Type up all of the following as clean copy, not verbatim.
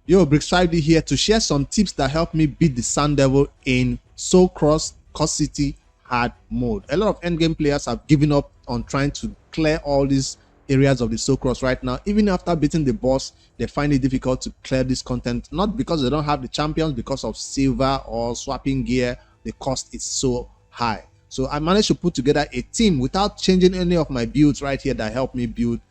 Yo, Brix5D here to share some tips that help me beat the Sun Devil in Soulcross City hard mode. A lot of endgame players have given up on trying to clear all these areas of the Soulcross right now. Even after beating the boss, they find it difficult to clear this content, not because they don't have the champions, because of silver or swapping gear. The cost is so high. So I managed to put together a team without changing any of my builds right here that helped me beat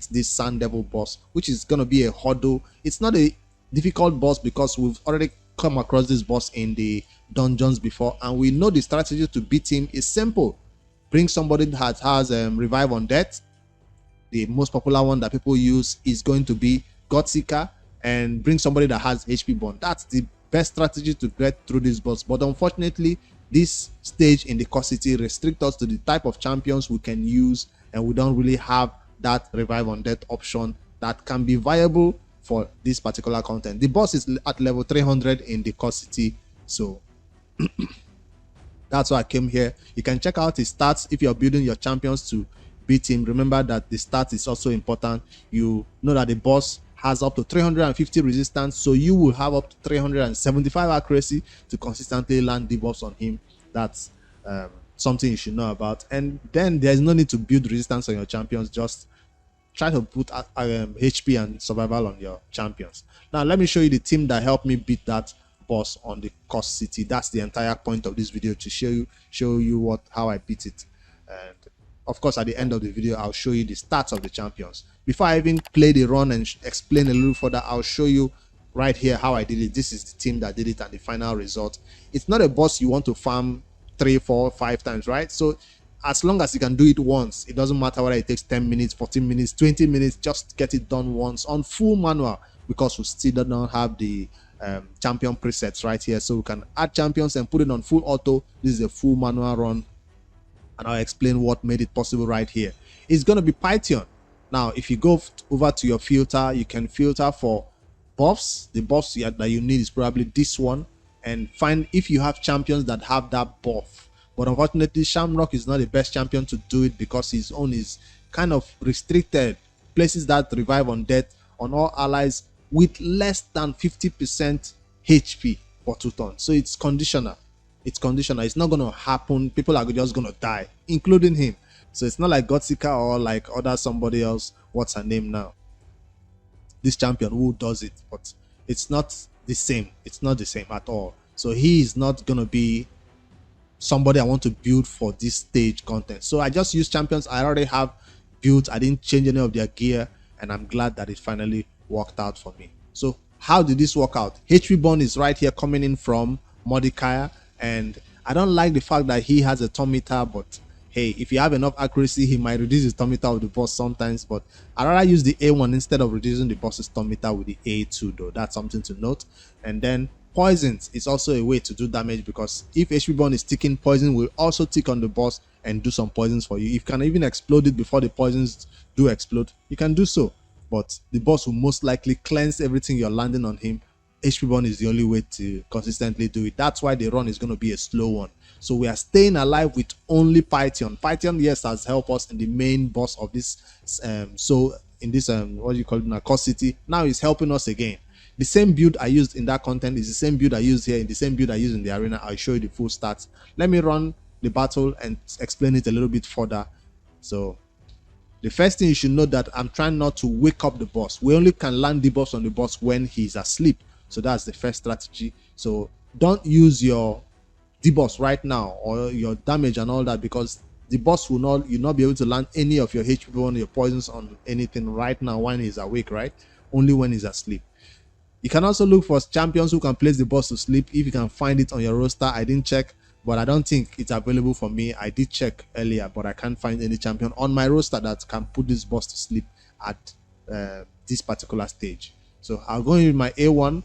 this Sun Devil boss, which is going to be a hurdle. It's not a difficult boss because we've already come across this boss in the dungeons before, and we know the strategy to beat him is simple. Bring somebody that has revive on death. The most popular one that people use is going to be Godseeker, and bring somebody that has HP burn. That's the best strategy to get through this boss. But unfortunately, this stage in the city restricts us to the type of champions we can use, and we don't really have that revive on death option that can be viable for this particular content. The boss is at level 300 in the city, so that's why I came here. You can check out his stats if you're building your champions to beat him. Remember that the stats is also important. You know that the boss has up to 350 resistance, so you will have up to 375 accuracy to consistently land debuffs on him. That's something you should know about. And then there's no need to build resistance on your champions. Just try to put HP and survival on your champions. Now let me show you the team that helped me beat that boss on the city. That's the entire point of this video, to show you how I beat it. And of course, at the end of the video, I'll show you the stats of the champions. Before I even play the run and explain a little further, I'll show you right here how I did it. This is the team that did it and the final result. It's not a boss you want to farm 3, 4, 5 times, right? So as long as you can do it once, it doesn't matter whether it takes 10 minutes, 14 minutes, 20 minutes, just get it done once on full manual, because we still don't have the champion presets right here. So we can add champions and put it on full auto. This is a full manual run, and I'll explain what made it possible right here. It's going to be Python. Now, if you go over to your filter, you can filter for buffs. The buffs that you need is probably this one, and find if you have champions that have that buff. But unfortunately, Shamrock is not the best champion to do it, because his own is kind of restricted. Places that revive on death on all allies with less than 50% HP for 2 turns. So it's conditional. It's conditional. It's not going to happen. People are just going to die, including him. So it's not like Godseeker or like other somebody else. What's her name now? This champion who does it. But it's not the same. It's not the same at all. So he is not going to be somebody I want to build for this stage content. So I just use champions I already have built. I didn't change any of their gear, and I'm glad that it finally worked out for me. So how did this work out? HP burn is right here coming in from Mordecai, and I don't like the fact that he has a turn meter, but hey, if you have enough accuracy, he might reduce his turn meter of the boss sometimes. But I'd rather use the A1 instead of reducing the boss's turn meter with the A2 though. That's something to note. And then poisons is also a way to do damage, because if HP burn is ticking, poison will also tick on the boss and do some poisons for you. If you can even explode it before the poisons do explode, you can do so. But the boss will most likely cleanse everything you're landing on him. HP burn is the only way to consistently do it. That's why the run is going to be a slow one. So we are staying alive with only Python. Python, yes, has helped us in the main boss of this. So in this what do you call it, Narcosity, now is helping us again. The same build I used in that content is the same build I used here, in the same build I used in the arena. I'll show you the full stats. Let me run the battle and explain it a little bit further. So the first thing you should know that I'm trying not to wake up the boss. We only can land debuffs on the boss when he's asleep. So that's the first strategy. So don't use your debuffs right now or your damage and all that, because the boss will not, you'll not be able to land any of your HP on your poisons on anything right now when he's awake, right? Only when he's asleep. You can also look for champions who can place the boss to sleep if you can find it on your roster. I didn't check, but I don't think it's available for me. I did check earlier, but I can't find any champion on my roster that can put this boss to sleep at this particular stage. So I'll go in with my A1.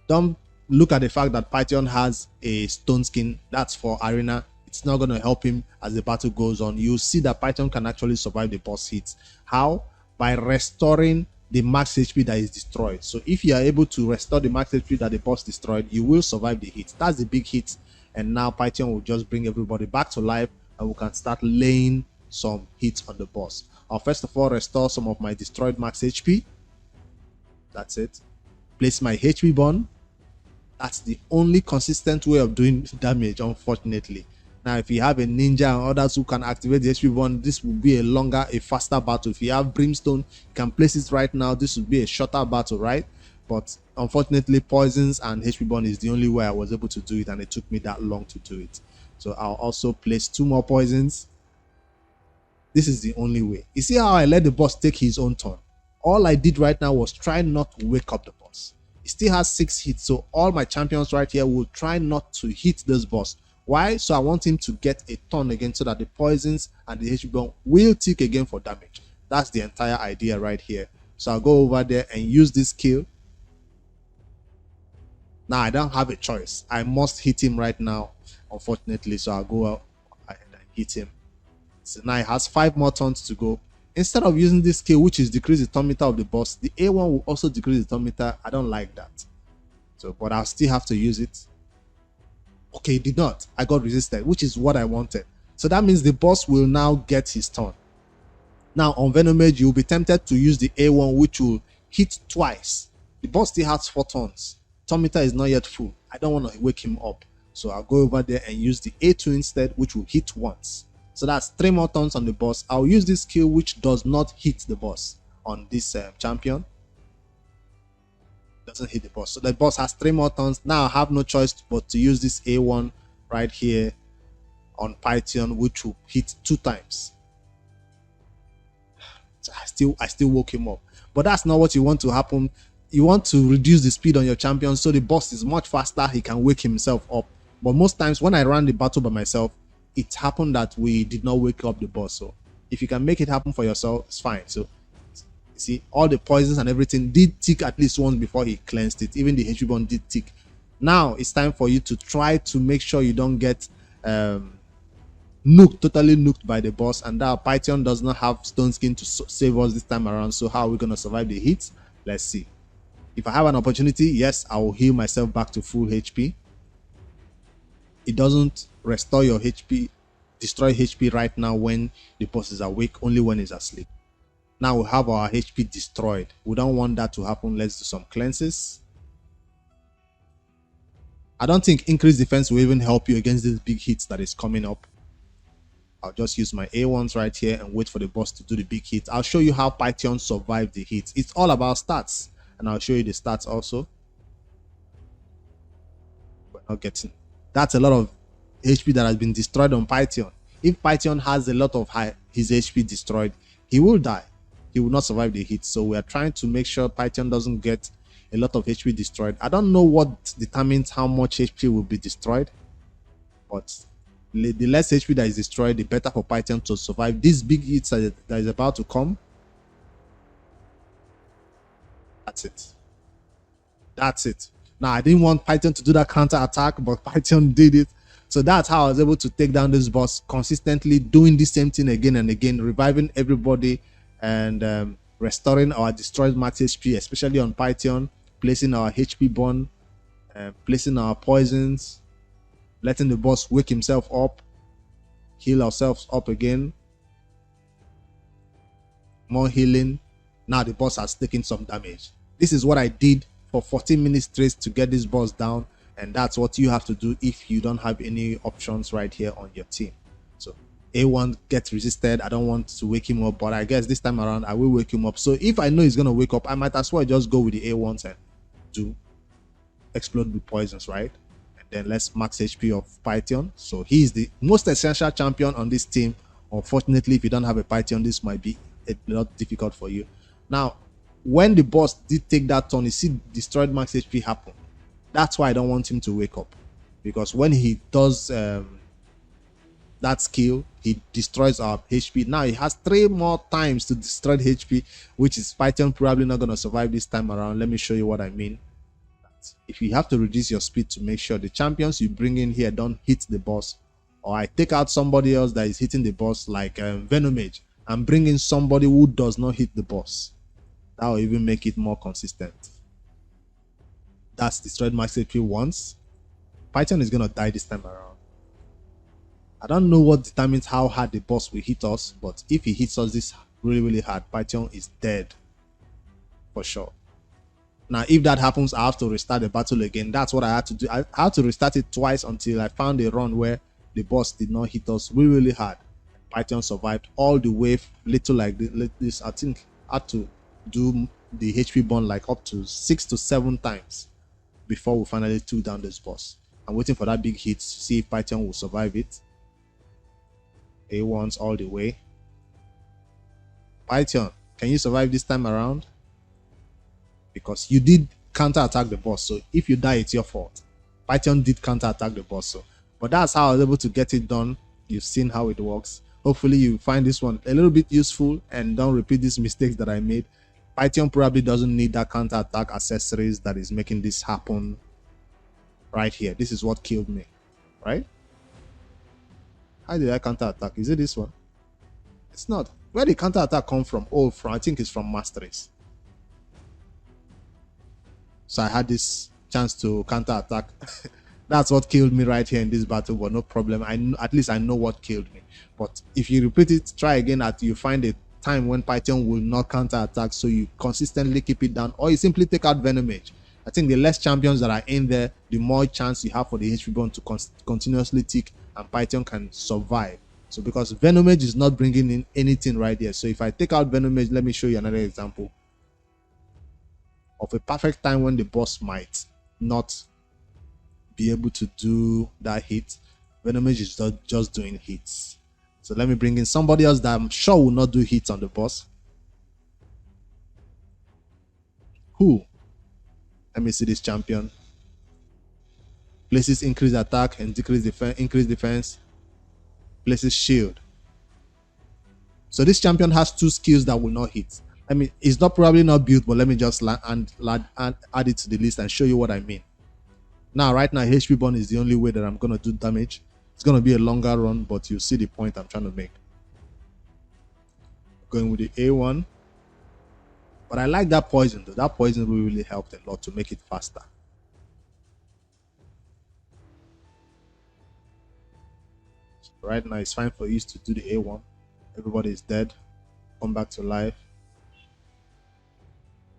Don't look at the fact that Python has a stone skin. That's for arena. It's not going to help him as the battle goes on. You'll see that Python can actually survive the boss hits. How? By restoring the max HP that is destroyed. So if you are able to restore the max HP that the boss destroyed, you will survive the hit. That's the big hit. And now Python will just bring everybody back to life, and we can start laying some hits on the boss. I'll first of all restore some of my destroyed max HP. That's it. Place my HP bond. That's the only consistent way of doing damage, unfortunately. Now, if you have a ninja and others who can activate the HP bond, this will be a longer, a faster battle. If you have brimstone, you can place it right now. This will be a shorter battle, right? But unfortunately, poisons and HP bond is the only way I was able to do it, and it took me that long to do it. So I'll also place 2 more poisons. This is the only way. You see how I let the boss take his own turn? All I did right now was try not to wake up the boss. He still has 6 hits, so all my champions right here will try not to hit this boss. Why? So I want him to get a turn again so that the poisons and the HP bomb will tick again for damage. That's the entire idea right here. So I'll go over there and use this skill. Now I don't have a choice. I must hit him right now, unfortunately. So I'll go out and hit him. So now it has 5 more turns to go. Instead of using this skill, which is decrease the turn meter of the boss, the A1 will also decrease the turn meter. I don't like that. So, but I'll still have to use it. Okay, it did not. I got resisted, which is what I wanted. So that means the boss will now get his turn. Now on Venomage, you'll be tempted to use the A1, which will hit twice. The boss still has 4 turns. Turn meter is not yet full. I don't want to wake him up. So I'll go over there and use the A2 instead, which will hit once. So that's 3 more turns on the boss. I'll use this skill which does not hit the boss on this champion. Doesn't hit the boss. So the boss has 3 more turns. Now I have no choice but to use this A1 right here on Python, which will hit 2 times. So I still woke him up. But that's not what you want to happen. You want to reduce the speed on your champion so the boss is much faster. He can wake himself up. But most times when I ran the battle by myself, it happened that we did not wake up the boss. So if you can make it happen for yourself, it's fine. So you see, all the poisons and everything did tick at least once before he cleansed it. Even the HP bond did tick. Now it's time for you to try to make sure you don't get totally nuked by the boss. And that Python does not have stone skin to save us this time around. So how are we going to survive the hits? Let's see. If I have an opportunity, yes, I will heal myself back to full HP. It doesn't restore your HP, destroy HP right now when the boss is awake, only when he's asleep. Now we have our HP destroyed. We don't want that to happen. Let's do some cleanses. I don't think increased defense will even help you against these big hits that is coming up. I'll just use my A1s right here and wait for the boss to do the big hits. I'll show you how Python survived the hits. It's all about stats, and I'll show you the stats also. We're not getting. That's a lot of HP that has been destroyed on Python. If Python has a lot of his HP destroyed, he will die. He will not survive the hit. So we are trying to make sure Python doesn't get a lot of HP destroyed. I don't know what determines how much HP will be destroyed, but the less HP that is destroyed, the better for Python to survive these big hits that is about to come. That's it. That's it. Now, I didn't want Python to do that counter attack, but Python did it. So that's how I was able to take down this boss, consistently doing the same thing again and again, reviving everybody and restoring our destroyed max HP, especially on Python, placing our HP bond, placing our poisons, letting the boss wake himself up, heal ourselves up again, more healing. Now the boss has taken some damage. This is what I did for 14 minutes straight to get this boss down, and that's what you have to do if you don't have any options right here on your team. So A1 gets resisted. I don't want to wake him up, but I guess this time around I will wake him up. So if I know he's gonna wake up, I might as well just go with the A1s and do explode with poisons, right? And then let's max HP of Python. So he is the most essential champion on this team. Unfortunately, if you don't have a Python, this might be a lot difficult for you. Now, when the boss did take that turn, you see destroyed max HP happen. That's why I don't want him to wake up, because when he does that skill, he destroys our HP. Now he has 3 more times to destroy HP, which is Python probably not going to survive this time around. Let me show you what I mean. If you have to reduce your speed to make sure the champions you bring in here don't hit the boss, or I take out somebody else that is hitting the boss, like Venomage, and bring in somebody who does not hit the boss, that will even make it more consistent. That's destroyed max HP once. Python is going to die this time around. I don't know what determines how hard the boss will hit us, but if he hits us this really hard, Python is dead for sure. Now, if that happens, I have to restart the battle again. That's what I had to do. I had to restart it twice until I found a run where the boss did not hit us really, really hard. Python survived all the way, little like this. I think I had to do the HP burn like up to 6 to 7 times before we finally took down this boss. I'm waiting for that big hit to see if Python will survive it. A1s all the way. Python, can you survive this time around? Because you did counter-attack the boss, so if you die, it's your fault. Python did counter-attack the boss, so but that's how I was able to get it done. You've seen how it works. Hopefully you find this one a little bit useful and don't repeat these mistakes that I made. Python probably doesn't need that counter-attack accessories that is making this happen right here. This is what killed me, right? How did I counter-attack? Is it this one? It's not. Where did counter-attack come from? Oh, I think it's from Masteries. So I had this chance to counter-attack. That's what killed me right here in this battle, but no problem. At least I know what killed me. But if you repeat it, try again at you find a time when Python will not counter-attack, so you consistently keep it down, or you simply take out Venomage. I think the less champions that are in there, the more chance you have for the HP burn to continuously tick, and Python can survive. So because Venomage is not bringing in anything right here. So if I take out Venomage, let me show you another example of a perfect time when the boss might not be able to do that hit. Venomage is just doing hits. So let me bring in somebody else that I'm sure will not do hits on the boss. Who? Let me see this champion. Places increase attack and decrease defense, increase defense. Places shield. So this champion has 2 skills that will not hit. I mean, it's not probably not built, but let me just add it to the list and show you what I mean. Now, right now, HP burn is the only way that I'm going to do damage. It's going to be a longer run, but you see the point I'm trying to make. Going with the A1. But I like that poison, though. That poison really helped a lot to make it faster. So right now, it's fine for you to do the A1. Everybody is dead. Come back to life.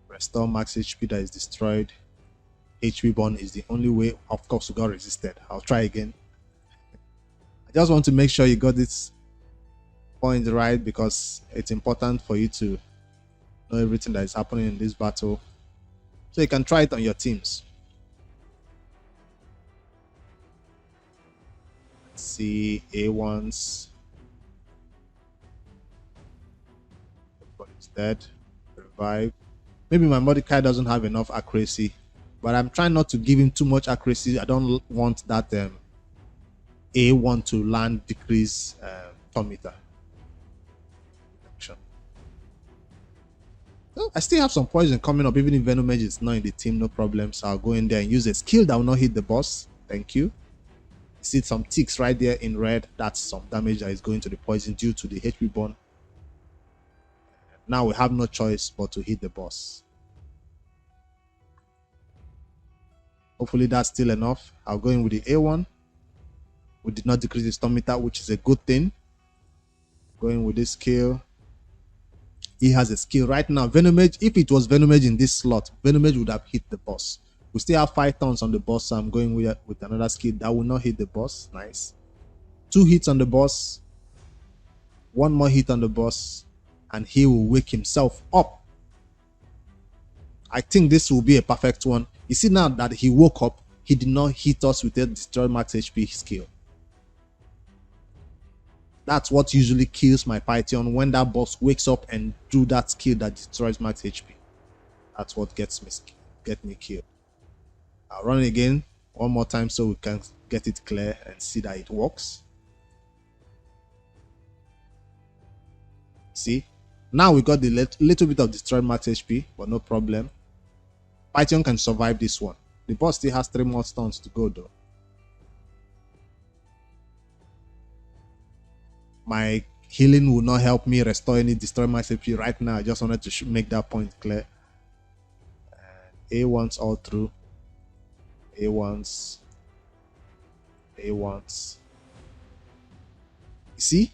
Restore max HP that is destroyed. HP burn is the only way. Of course, we got resisted. I'll try again. I just want to make sure you got this point right, because it's important for you to know everything that is happening in this battle, so you can try it on your teams. Let's see, A1s. Everybody's dead. Revive. Maybe my Mordecai doesn't have enough accuracy, but I'm trying not to give him too much accuracy. I don't want that A1 to land decrease turn meter. Well, I still have some poison coming up, even if Venomage is not in the team, no problem. So I'll go in there and use a skill that will not hit the boss. Thank you. You see some ticks right there in red. That's some damage that is going to the poison due to the HP burn. Now we have no choice but to hit the boss. Hopefully that's still enough. I'll go in with the A1. We did not decrease the stun meter, which is a good thing. Going with this skill. He has a skill right now. Venomage, if it was Venomage in this slot, Venomage would have hit the boss. We still have 5 turns on the boss, so I'm going with another skill that will not hit the boss. Nice. 2 hits on the boss. 1 more hit on the boss, and he will wake himself up. I think this will be a perfect one. You see now that he woke up, he did not hit us with a destroy max HP skill. That's what usually kills my Python, when that boss wakes up and do that skill that destroys max HP. That's what get me killed. I'll run it again one more time so we can get it clear and see that it works. See, now we got the little bit of destroyed max HP, but no problem. Python can survive this one. The boss still has 3 more stuns to go though. My healing will not help me restore any destroy max HP right now. I just wanted to make that point clear. A1s all through. A1s. A1s. You see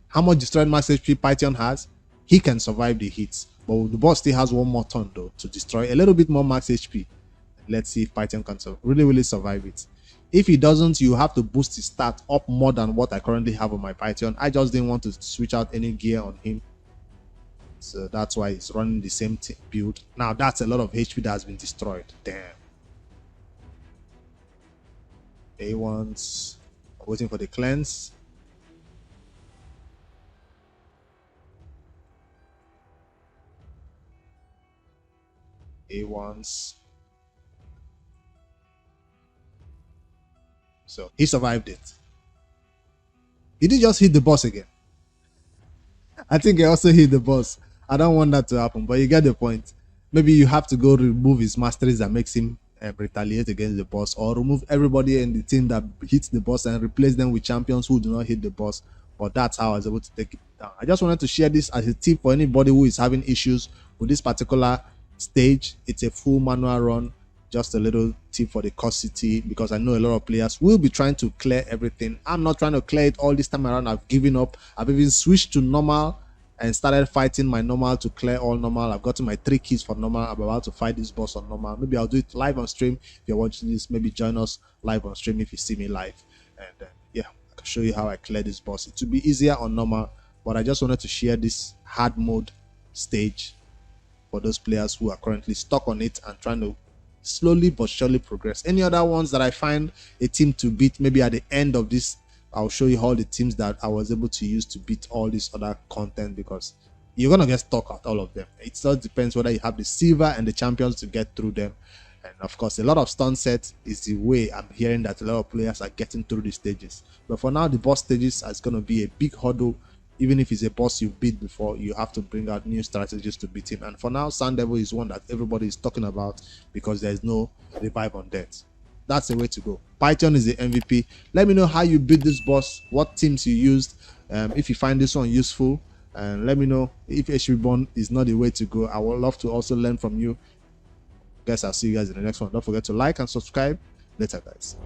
how much destroyed max HP Python has? he can survive the hits. But the boss still has one more turn though to destroy a little bit more max HP. Let's see if Python can really survive it. If he doesn't, you have to boost his stat up more than what I currently have on my Python. I just didn't want to switch out any gear on him, so that's why he's running the same build. Now that's a lot of HP that has been destroyed. Damn. A1's waiting for the cleanse. A1's. So he survived it. Did he just hit the boss again? I think he also hit the boss. I don't want that to happen, but you get the point. Maybe you have to go remove his masteries that makes him retaliate against the boss, or remove everybody in the team that hits the boss and replace them with champions who do not hit the boss. But that's how I was able to take it down. I just wanted to share this as a tip for anybody who is having issues with this particular stage. It's a full manual run. Just a little tip for the city, because I know a lot of players will be trying to clear everything. I'm not trying to clear it all this time around. I've given up. I've even switched to normal and started fighting my normal to clear all normal. I've gotten my 3 keys for normal. I'm about to fight this boss on normal. Maybe I'll do it live on stream. If you're watching this, maybe join us live on stream if you see me live. And yeah, I can show you how I clear this boss. It will be easier on normal, but I just wanted to share this hard mode stage for those players who are currently stuck on it and trying to slowly but surely progress. Any other ones that I find a team to beat, maybe at the end of this, I'll show you all the teams that I was able to use to beat all this other content, because you're gonna get stuck at all of them. It just depends whether you have the silver and the champions to get through them. And of course, a lot of stun sets is the way I'm hearing that a lot of players are getting through the stages. But for now, the boss stages is going to be a big hurdle. Even if it's a boss you've beat before, you have to bring out new strategies to beat him. And for now, Sun Devil is one that everybody is talking about because there's no revive on death. That's the way to go. Python is the MVP. Let me know how you beat this boss, what teams you used, if you find this one useful, and let me know if HP Bond is not the way to go. I would love to also learn from you. Guys, I'll see you guys in the next one. Don't forget to like and subscribe. Later, guys.